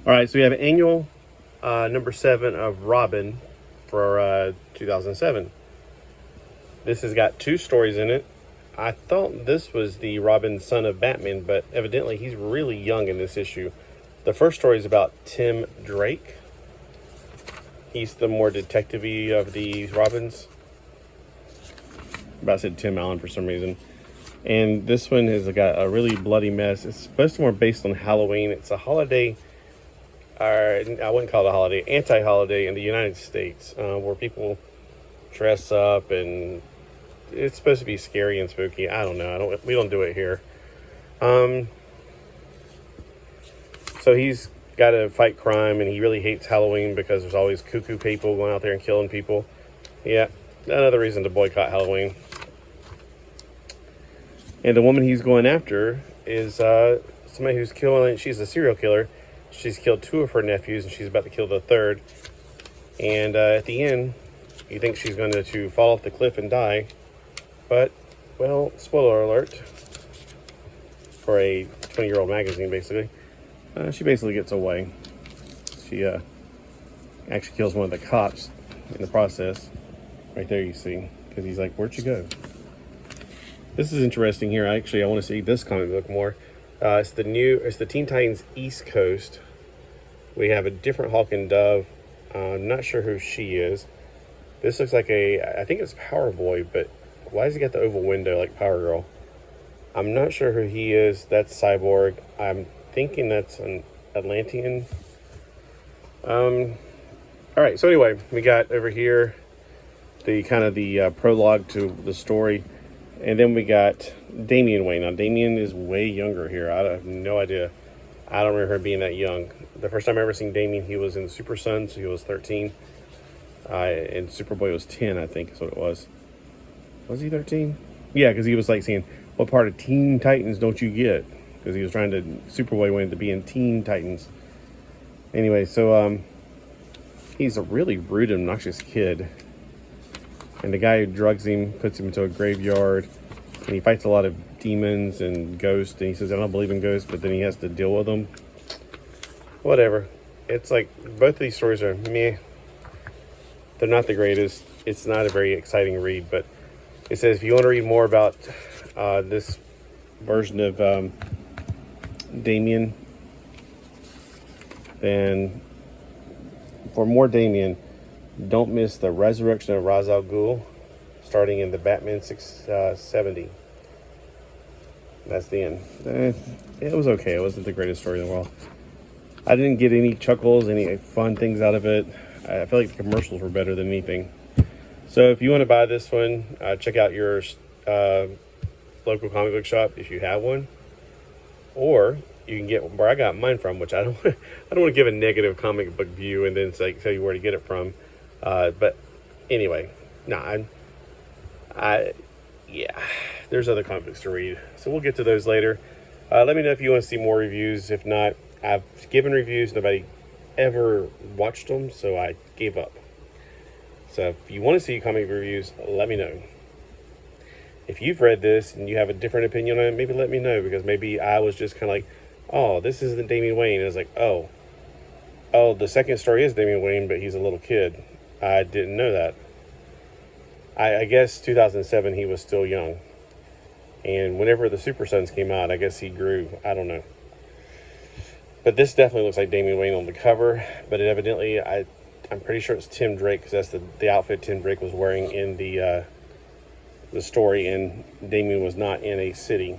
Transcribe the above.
All right, so we have annual number 7 of Robin for 2007. This has got 2 stories in it. I thought this was the Robin son of Batman, but evidently he's really young in this issue. The first story is about Tim Drake. He's the more detective-y of the Robins. I said Tim Allen for some reason. And this one has got a really bloody mess. It's supposed to be more based on Halloween. It's a holiday, or I wouldn't call it a holiday, anti-holiday in the United States, where people dress up, and it's supposed to be scary and spooky. I don't know. We don't do it here. So he's got to fight crime, and he really hates Halloween because there's always cuckoo people going out there and killing people. Yeah, another reason to boycott Halloween. And the woman he's going after is somebody who's killing. She's a serial killer. She's killed 2 of her nephews, and she's about to kill the 3rd. And at the end, you think she's going to fall off the cliff and die. But, well, spoiler alert, for a 20-year-old magazine, basically. She basically gets away. She actually kills one of the cops in the process. Right there you see. Because he's like, where'd you go? This is interesting here. I want to see this comic book more. It's the Teen Titans East Coast. We have a different Hawk and Dove. I'm not sure who she is. This looks like I think it's Power Boy, but why does he got the oval window like Power Girl? I'm not sure who he is. That's Cyborg. I'm thinking that's an Atlantean. All right. So anyway, we got over here the prologue to the story. And then we got Damian Wayne. Now, Damian is way younger here. I have no idea. I don't remember him being that young. The first time I ever seen Damian, he was in Super Sons, so he was 13. And Superboy was 10, I think is what it was. Was he 13? Yeah, because he was like saying, what part of Teen Titans don't you get? Because he was trying to, Superboy wanted to be in Teen Titans. Anyway, so he's a really rude and obnoxious kid. And the guy who drugs him puts him into a graveyard, and he fights a lot of demons and ghosts, and he says, I don't believe in ghosts, but then he has to deal with them. Whatever. It's like, both of these stories are meh. They're not the greatest. It's not a very exciting read, but it says if you want to read more about this version of Damian, then for more Damian, don't miss the resurrection of Ra's al Ghul, starting in the Batman 670. That's the end. It was okay. It wasn't the greatest story in the world. I didn't get any chuckles, any fun things out of it. I feel like the commercials were better than anything. So if you want to buy this one, check out your local comic book shop if you have one. Or you can get where I got mine from, which I don't want to give a negative comic book view and then tell you where to get it from. But anyway, yeah, there's other comic books to read. So we'll get to those later. Let me know if you want to see more reviews. If not, I've given reviews. Nobody ever watched them, so I gave up. So if you want to see comic reviews, let me know. If you've read this and you have a different opinion on it, maybe let me know, because maybe I was just kind of like, oh, this isn't Damian Wayne. And I was like, oh, the second story is Damian Wayne, but he's a little kid. I didn't know that. I guess 2007 he was still young. And whenever the Super Sons came out, I guess he grew. I don't know. But this definitely looks like Damian Wayne on the cover. But it evidently, I'm pretty sure it's Tim Drake, because that's the outfit Tim Drake was wearing in the story, and Damian was not in a city.